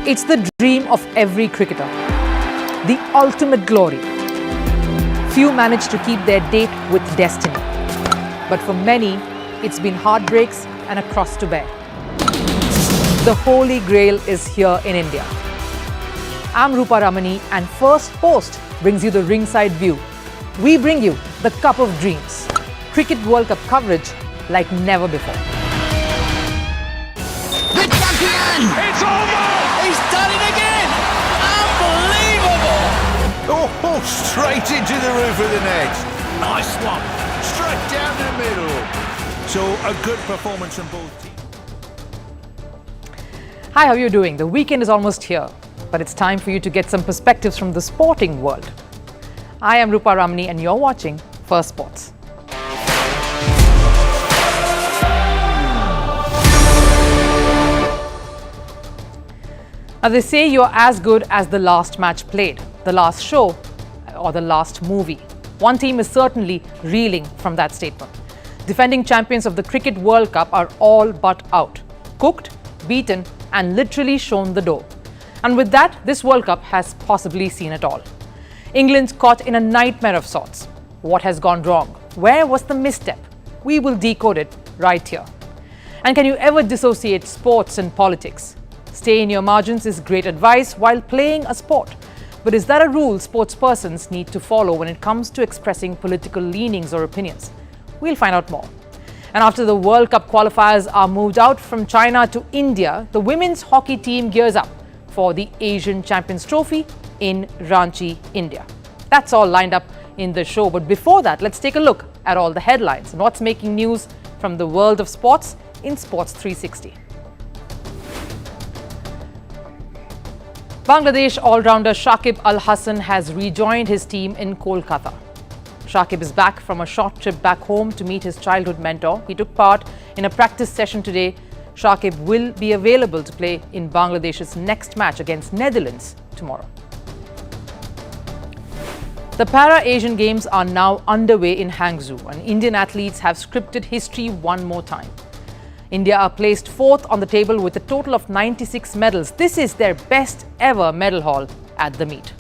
It's the dream of every cricketer, the ultimate glory. Few manage to keep their date with destiny. But for many, it's been heartbreaks and a cross to bear. The Holy Grail is here in India. I'm Rupha Ramani, and Firstpost brings you the ringside view. We bring you the Cup of Dreams. Cricket World Cup coverage like never before. The champion! It's over! He's done it again! Unbelievable! Oh, straight into the roof of the net. Nice one. Straight down the middle. So a good performance from both teams. Hi, how are you doing? The weekend is almost here, but it's time for you to get some perspectives from the sporting world. I am Rupha Ramani, and you're watching Firstpost. Now, they say you're as good as the last match played, the last show, or the last movie. One team is certainly reeling from that statement. Defending champions of the Cricket World Cup are all but out. Cooked, beaten, and literally shown the door. And with that, this World Cup has possibly seen it all. England's caught in a nightmare of sorts. What has gone wrong? Where was the misstep? We will decode it right here. And can you ever dissociate sports and politics? Stay in your margins is great advice while playing a sport. But is that a rule sportspersons need to follow when it comes to expressing political leanings or opinions? We'll find out more. And after the World Cup qualifiers are moved out from China to India, the women's hockey team gears up for the Asian Champions Trophy in Ranchi, India. That's all lined up in the show. But before that, let's take a look at all the headlines and what's making news from the world of sports in Sports 360. Bangladesh all-rounder Shakib Al Hasan has rejoined his team in Kolkata. Shakib is back from a short trip back home to meet his childhood mentor. He took part in a practice session today. Shakib will be available to play in Bangladesh's next match against Netherlands tomorrow. The Para-Asian Games are now underway in Hangzhou, and Indian athletes have scripted history one more time. India are placed fourth on the table with a total of 96 medals. This is their best ever medal haul at the meet.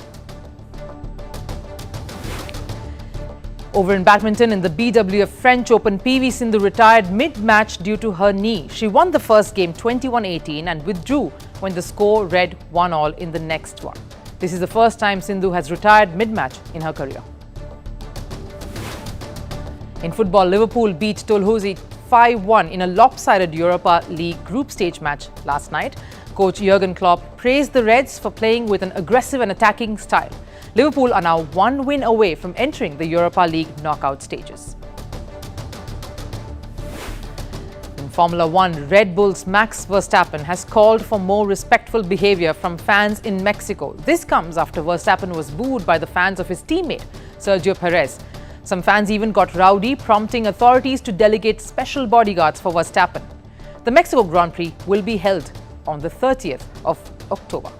Over in badminton, in the BWF French Open, PV Sindhu retired mid-match due to her knee. She won the first game 21-18 and withdrew when the score read 1-all in the next one. This is the first time Sindhu has retired mid-match in her career. In football, Liverpool beat Toulouse 5-1 in a lopsided Europa League group stage match last night. Coach Jurgen Klopp praised the Reds for playing with an aggressive and attacking style. Liverpool are now one win away from entering the Europa League knockout stages. In Formula One, Red Bull's Max Verstappen has called for more respectful behavior from fans in Mexico. This comes after Verstappen was booed by the fans of his teammate, Sergio Perez. Some fans even got rowdy, prompting authorities to delegate special bodyguards for Verstappen. The Mexico Grand Prix will be held on the 30th of October.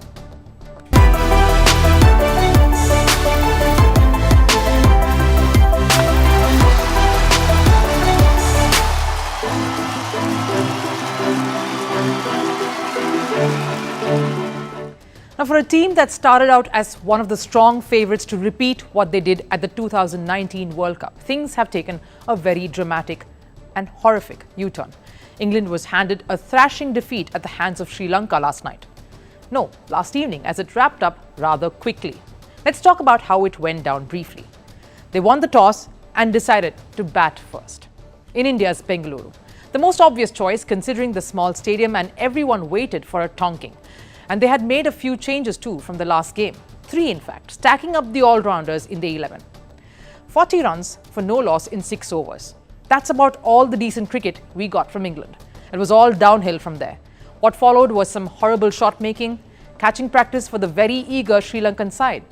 Now, for a team that started out as one of the strong favourites to repeat what they did at the 2019 World Cup, things have taken a very dramatic and horrific U-turn. England was handed a thrashing defeat at the hands of Sri Lanka last night. No, last evening, as it wrapped up rather quickly. Let's talk about how it went down briefly. They won the toss and decided to bat first. In India's Bengaluru, the most obvious choice considering the small stadium, and everyone waited for a tonking. And they had made a few changes too from the last game. 3 in fact, stacking up the all-rounders in the 11. 40 runs for no loss in 6 overs. That's about all the decent cricket we got from England. It was all downhill from there. What followed was some horrible shot-making, catching practice for the very eager Sri Lankan side.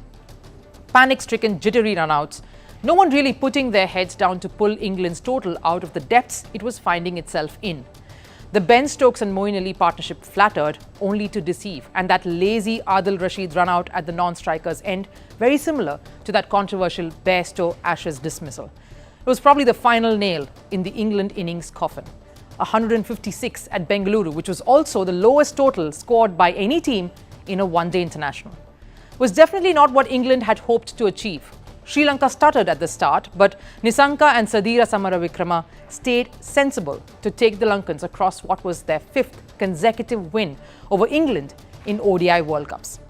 Panic-stricken, jittery run-outs. No one really putting their heads down to pull England's total out of the depths it was finding itself in. The Ben Stokes and Moeen Ali partnership flattered only to deceive, and that lazy Adil Rashid run out at the non-striker's end, very similar to that controversial Bairstow Ashes dismissal. It was probably the final nail in the England innings coffin. 156 at Bengaluru, which was also the lowest total scored by any team in a one-day international. It was definitely not what England had hoped to achieve. Sri Lanka stuttered at the start, but Nisanka and Sadira Samaravikrama stayed sensible to take the Lankans across what was their 5th consecutive win over England in ODI World Cups.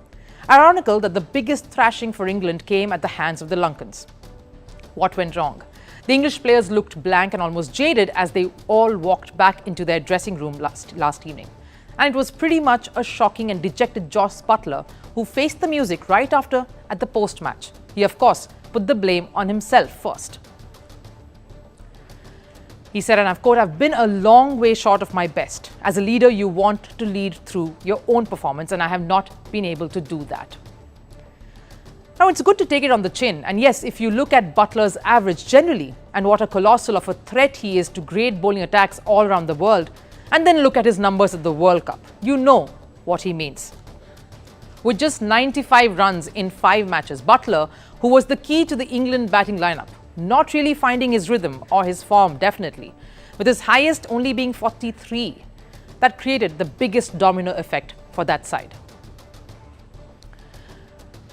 Ironical that the biggest thrashing for England came at the hands of the Lankans. What went wrong? The English players looked blank and almost jaded as they all walked back into their dressing room last evening. And it was pretty much a shocking and dejected Jos Buttler who faced the music right after at the post-match. He, of course, put the blame on himself first. He said, and I've quote, "I've been a long way short of my best. As a leader, you want to lead through your own performance, and I have not been able to do that." Now, it's good to take it on the chin. And yes, if you look at Butler's average generally and what a colossal of a threat he is to great bowling attacks all around the world, and then look at his numbers at the World Cup, you know what he means. With just 95 runs in 5 matches, Buttler, who was the key to the England batting lineup, not really finding his rhythm or his form definitely, with his highest only being 43, that created the biggest domino effect for that side.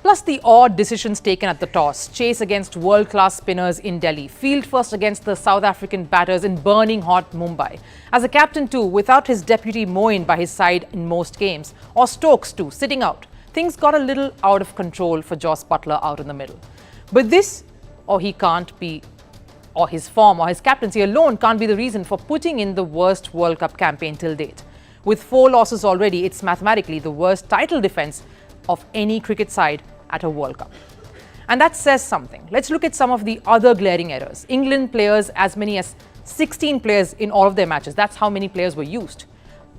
Plus the odd decisions taken at the toss, chase against world-class spinners in Delhi, field first against the South African batters in burning hot Mumbai. As a captain too, without his deputy Moeen by his side in most games, or Stokes too, sitting out, things got a little out of control for Jos Buttler out in the middle. But this, or he can't be, or his form or his captaincy alone can't be the reason for putting in the worst World Cup campaign till date. With 4 losses already, it's mathematically the worst title defense of any cricket side at a World Cup. And that says something. Let's look at some of the other glaring errors. England players, as many as 16 players in all of their matches. That's how many players were used.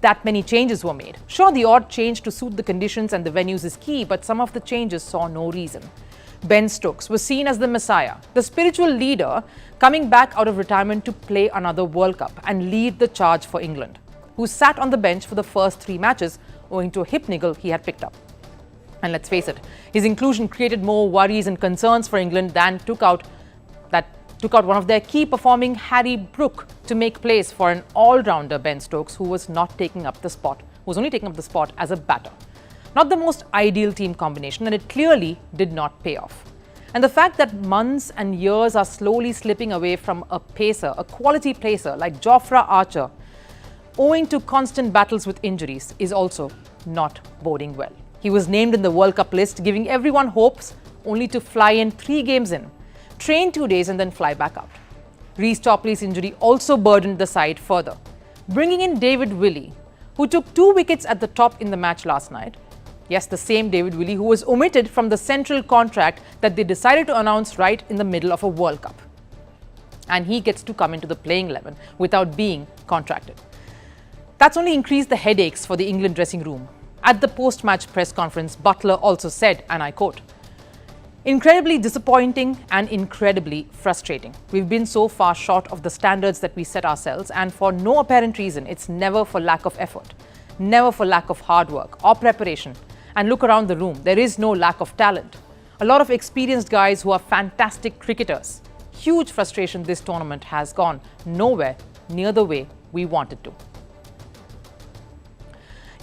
That many changes were made. Sure, the odd change to suit the conditions and the venues is key, but some of the changes saw no reason. Ben Stokes was seen as the messiah, the spiritual leader coming back out of retirement to play another World Cup and lead the charge for England, who sat on the bench for the first 3 matches owing to a hip niggle he had picked up. And let's face it, his inclusion created more worries and concerns for England than took out one of their key performing Harry Brook to make place for an all-rounder Ben Stokes who was only taking up the spot as a batter. Not the most ideal team combination, and it clearly did not pay off. And the fact that months and years are slowly slipping away from a pacer, a quality pacer like Jofra Archer, owing to constant battles with injuries, is also not boding well. He was named in the World Cup list, giving everyone hopes, only to fly in 3 games in, train 2 days and then fly back out. Reece Topley's injury also burdened the side further, bringing in David Willey, who took 2 wickets at the top in the match last night. Yes, the same David Willey who was omitted from the central contract that they decided to announce right in the middle of a World Cup. And he gets to come into the playing 11 without being contracted. That's only increased the headaches for the England dressing room. At the post-match press conference, Buttler also said, and I quote, "Incredibly disappointing and incredibly frustrating. We've been so far short of the standards that we set ourselves, and for no apparent reason. It's never for lack of effort, never for lack of hard work or preparation. And look around the room, there is no lack of talent. A lot of experienced guys who are fantastic cricketers. Huge frustration this tournament has gone nowhere near the way we wanted to."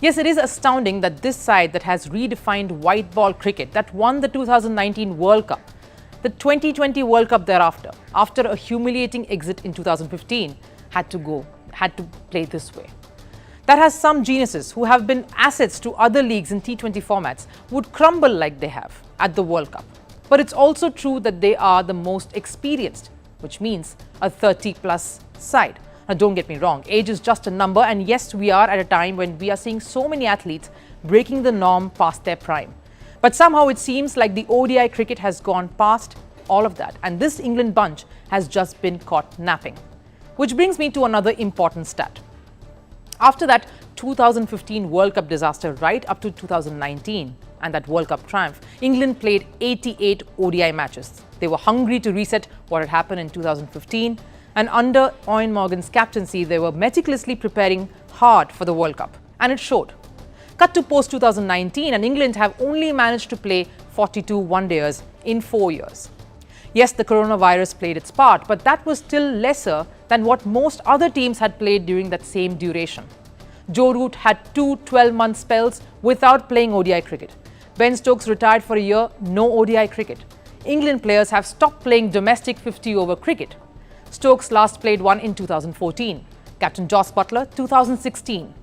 Yes, it is astounding that this side that has redefined white ball cricket, that won the 2019 World Cup, the 2020 World Cup thereafter, after a humiliating exit in 2015, had to play this way. That has some geniuses who have been assets to other leagues in T20 formats would crumble like they have at the World Cup. But it's also true that they are the most experienced, which means a 30-plus side. Now, don't get me wrong, age is just a number, and yes, we are at a time when we are seeing so many athletes breaking the norm past their prime. But somehow it seems like the ODI cricket has gone past all of that, and this England bunch has just been caught napping. Which brings me to another important stat. After that 2015 World Cup disaster right up to 2019 and that World Cup triumph, England played 88 ODI matches. They were hungry to reset what had happened in 2015, and under Eoin Morgan's captaincy, they were meticulously preparing hard for the World Cup, and it showed. Cut to post-2019, and England have only managed to play 42 one-dayers in 4 years. Yes, the coronavirus played its part, but that was still lesser than what most other teams had played during that same duration. Joe Root had two 12-month spells without playing ODI cricket. Ben Stokes retired for a year, no ODI cricket. England players have stopped playing domestic 50-over cricket. Stokes last played one in 2014. Captain Jos Buttler, 2016.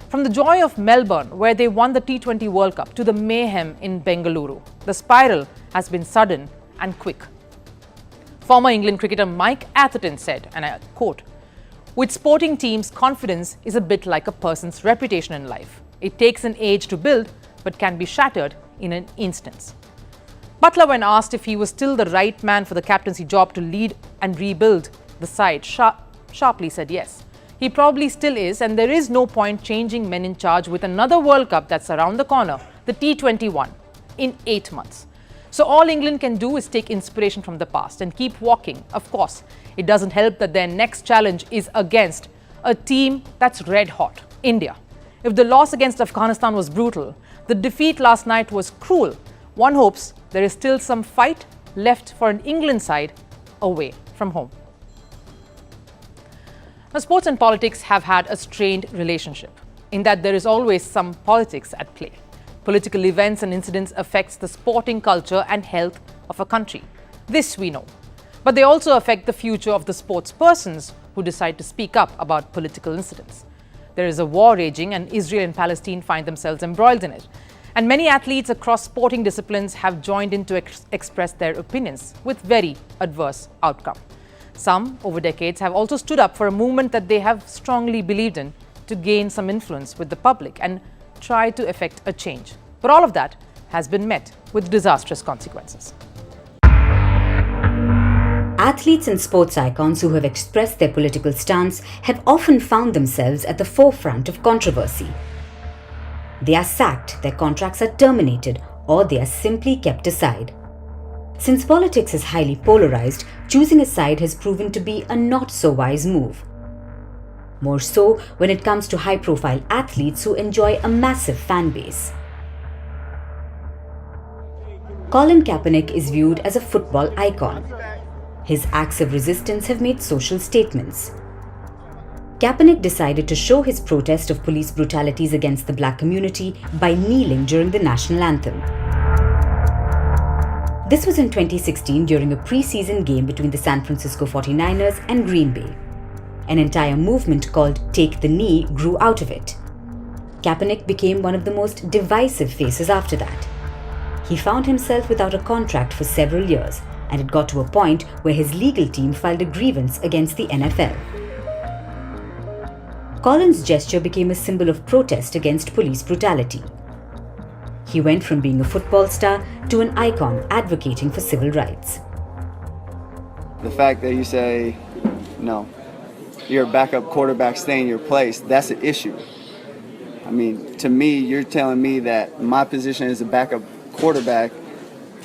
From the joy of Melbourne, where they won the T20 World Cup, to the mayhem in Bengaluru, the spiral has been sudden and quick. Former England cricketer Mike Atherton said, and I quote, "With sporting teams, confidence is a bit like a person's reputation in life. It takes an age to build, but can be shattered in an instant." Buttler, when asked if he was still the right man for the captaincy job to lead and rebuild the side, sharply said yes. He probably still is, and there is no point changing men in charge with another World Cup that's around the corner, the T21, in 8 months. So all England can do is take inspiration from the past and keep walking. Of course, it doesn't help that their next challenge is against a team that's red hot, India. If the loss against Afghanistan was brutal, the defeat last night was cruel. One hopes there is still some fight left for an England side away from home. Now, sports and politics have had a strained relationship in that there is always some politics at play. Political events and incidents affect the sporting culture and health of a country. This we know. But they also affect the future of the sports persons who decide to speak up about political incidents. There is a war raging, and Israel and Palestine find themselves embroiled in it. And many athletes across sporting disciplines have joined in to express their opinions with very adverse outcome. Some, over decades, have also stood up for a movement that they have strongly believed in to gain some influence with the public and try to effect a change. But all of that has been met with disastrous consequences. Athletes and sports icons who have expressed their political stance have often found themselves at the forefront of controversy. They are sacked, their contracts are terminated, or they are simply kept aside. Since politics is highly polarized, choosing a side has proven to be a not-so-wise move. More so when it comes to high-profile athletes who enjoy a massive fan base. Colin Kaepernick is viewed as a football icon. His acts of resistance have made social statements. Kaepernick decided to show his protest of police brutalities against the black community by kneeling during the national anthem. This was in 2016 during a pre-season game between the San Francisco 49ers and Green Bay. An entire movement called Take the Knee grew out of it. Kaepernick became one of the most divisive faces after that. He found himself without a contract for several years, and it got to a point where his legal team filed a grievance against the NFL. Colin's gesture became a symbol of protest against police brutality. He went from being a football star to an icon advocating for civil rights. The fact that you say, no, you're a backup quarterback, stay in your place, that's an issue. I mean, to me, you're telling me that my position as a backup quarterback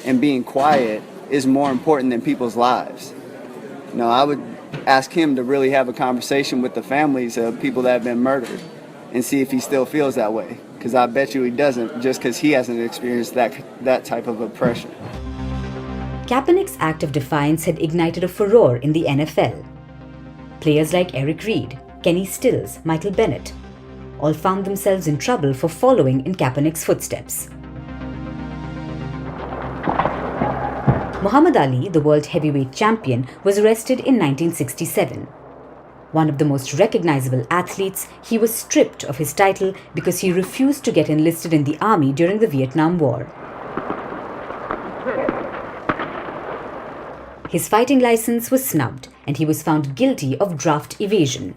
and being quiet is more important than people's lives. No, I would ask him to really have a conversation with the families of people that have been murdered and see if he still feels that way. Because I bet you he doesn't, just because he hasn't experienced that type of oppression. Kaepernick's act of defiance had ignited a furore in the NFL. Players like Eric Reid, Kenny Stills, Michael Bennett all found themselves in trouble for following in Kaepernick's footsteps. Muhammad Ali, the world heavyweight champion, was arrested in 1967. One of the most recognizable athletes, he was stripped of his title because he refused to get enlisted in the army during the Vietnam War. His fighting license was snubbed, and he was found guilty of draft evasion.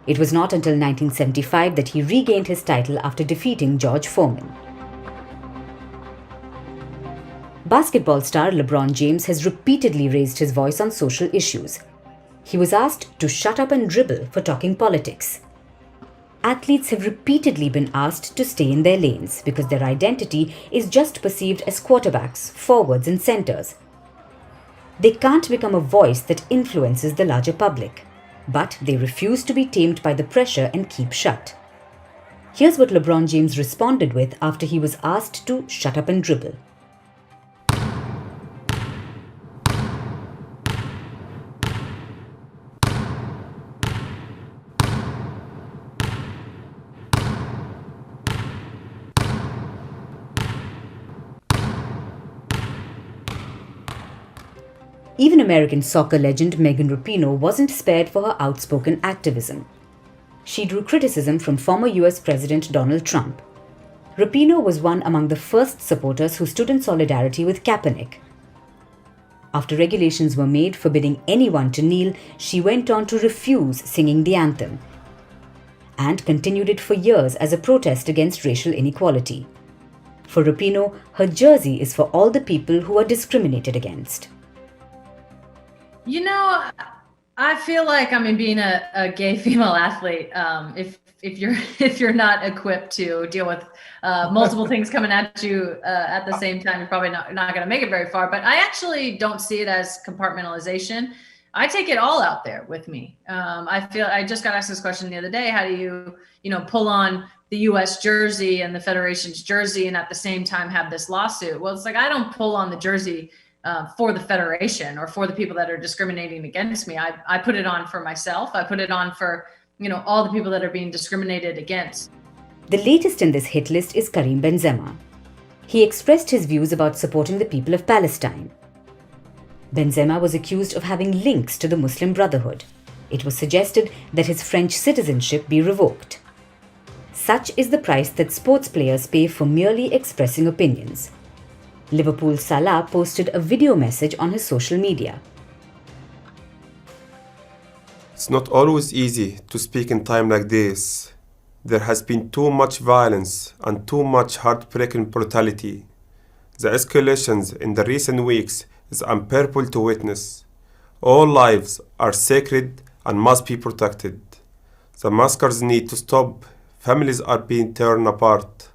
It was not until 1975 that he regained his title after defeating George Foreman. Basketball star LeBron James has repeatedly raised his voice on social issues. He was asked to shut up and dribble for talking politics. Athletes have repeatedly been asked to stay in their lanes because their identity is just perceived as quarterbacks, forwards, and centers. They can't become a voice that influences the larger public, but they refuse to be tamed by the pressure and keep shut. Here's what LeBron James responded with after he was asked to shut up and dribble. Even American soccer legend Megan Rapinoe wasn't spared for her outspoken activism. She drew criticism from former US President Donald Trump. Rapinoe was one among the first supporters who stood in solidarity with Kaepernick. After regulations were made forbidding anyone to kneel, she went on to refuse singing the anthem and continued it for years as a protest against racial inequality. For Rapinoe, her jersey is for all the people who are discriminated against. You know, I feel like, being a gay female athlete, if you're not equipped to deal with multiple things coming at you at the same time, you're probably not going to make it very far. But I actually don't see it as compartmentalization. I take it all out there with me. I just got asked this question the other day. How do you pull on the U.S. jersey and the Federation's jersey and at the same time have this lawsuit? Well, it's like, I don't pull on the jersey for the Federation or for the people that are discriminating against me. I put it on for myself. I put it on for, all the people that are being discriminated against. The latest in this hit list is Karim Benzema. He expressed his views about supporting the people of Palestine. Benzema was accused of having links to the Muslim Brotherhood. It was suggested that his French citizenship be revoked. Such is the price that sports players pay for merely expressing opinions. Liverpool's Salah posted a video message on his social media. It's not always easy to speak in time like this. There has been too much violence and too much heartbreaking brutality. The escalations in the recent weeks is unbearable to witness. All lives are sacred and must be protected. The massacres need to stop. Families are being torn apart.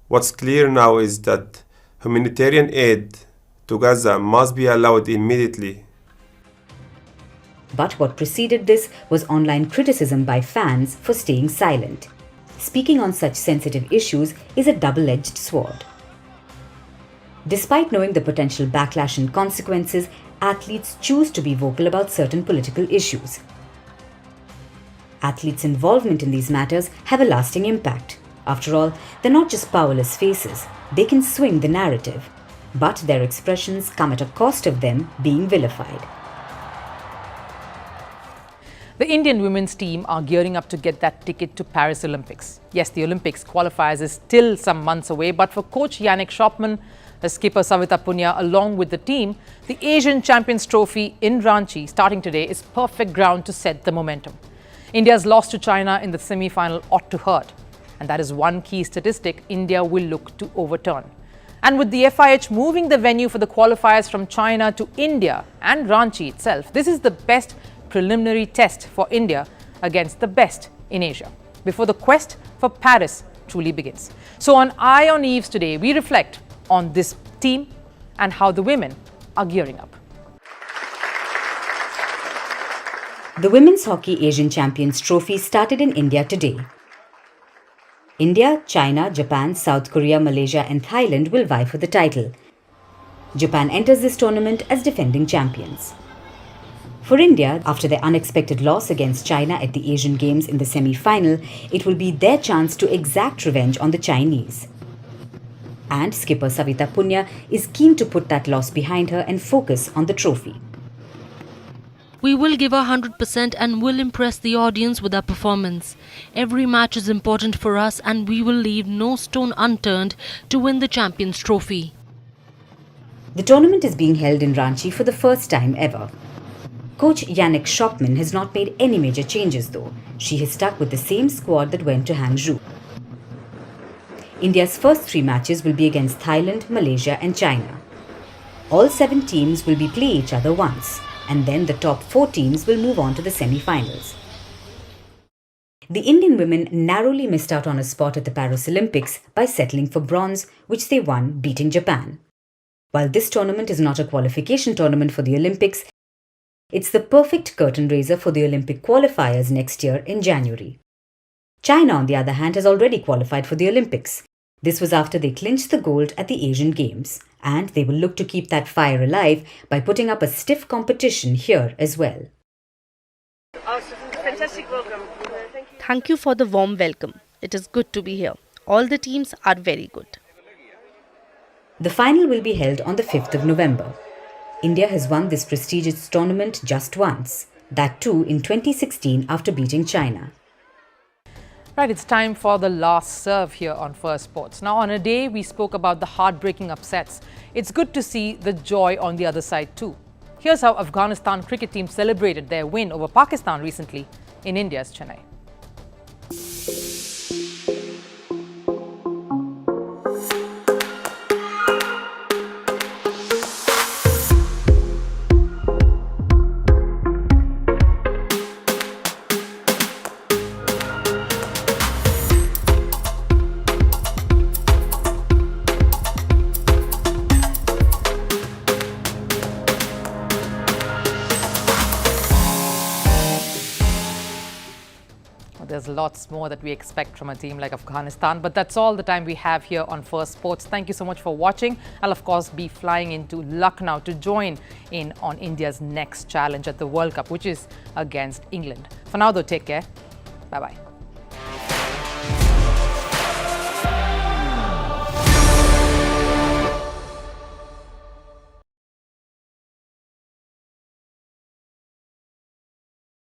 What's clear now is that humanitarian aid to Gaza must be allowed immediately. But what preceded this was online criticism by fans for staying silent. Speaking on such sensitive issues is a double-edged sword. Despite knowing the potential backlash and consequences, athletes choose to be vocal about certain political issues. Athletes' involvement in these matters have a lasting impact. After all, they're not just powerless faces. They can swing the narrative. But their expressions come at a cost of them being vilified. The Indian women's team are gearing up to get that ticket to Paris Olympics. Yes, the Olympics qualifiers is still some months away, but for coach Yannick Schoppmann, the skipper Savita Punya along with the team, the Asian Champions Trophy in Ranchi starting today is perfect ground to set the momentum. India's loss to China in the semi-final ought to hurt. And that is one key statistic India will look to overturn. And with the FIH moving the venue for the qualifiers from China to India and Ranchi itself, this is the best preliminary test for India against the best in Asia before the quest for Paris truly begins. So on Eye on Eves today, we reflect on this team and how the women are gearing up. The Women's Hockey Asian Champions Trophy started in India today. India, China, Japan, South Korea, Malaysia and Thailand will vie for the title. Japan enters this tournament as defending champions. For India, after their unexpected loss against China at the Asian Games in the semi-final, it will be their chance to exact revenge on the Chinese. And skipper Savita Punya is keen to put that loss behind her and focus on the trophy. We will give our 100% and will impress the audience with our performance. Every match is important for us and we will leave no stone unturned to win the Champions Trophy. The tournament is being held in Ranchi for the first time ever. Coach Yannick Schoppmann has not made any major changes though. She has stuck with the same squad that went to Hangzhou. India's first 3 matches will be against Thailand, Malaysia and China. All 7 teams will play each other once, and then the top 4 teams will move on to the semi-finals. The Indian women narrowly missed out on a spot at the Paris Olympics by settling for bronze, which they won, beating Japan. While this tournament is not a qualification tournament for the Olympics, it's the perfect curtain raiser for the Olympic qualifiers next year in January. China, on the other hand, has already qualified for the Olympics. This was after they clinched the gold at the Asian Games, and they will look to keep that fire alive by putting up a stiff competition here as well. Fantastic welcome. Thank you for the warm welcome. It is good to be here. All the teams are very good. The final will be held on the 5th of November. India has won this prestigious tournament just once, that too in 2016 after beating China. Right, it's time for the last serve here on Firstpost. Now, on a day we spoke about the heartbreaking upsets, it's good to see the joy on the other side too. Here's how Afghanistan cricket team celebrated their win over Pakistan recently in India's Chennai. There's lots more that we expect from a team like Afghanistan, but that's all the time we have here on Firstpost. Thank you so much for watching. I'll of course be flying into Lucknow to join in on India's next challenge at the World Cup, which is against England. For now though, take care. Bye-bye.